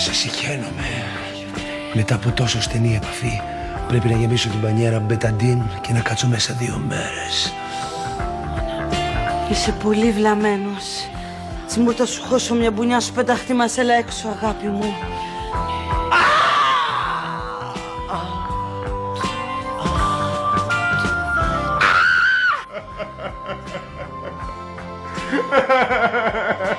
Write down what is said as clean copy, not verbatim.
Σε συχαίνομαι. Μετά από τόσο στενή επαφή πρέπει να γεμίσω την πανιέρα μπεταντίν και να κάτσω μέσα 2 μέρες. Είσαι πολύ βλαμμένος. Τσιμούρτα σου χώσω μια μπουνιά σου πεταχτεί μας, έλα έξω αγάπη μου.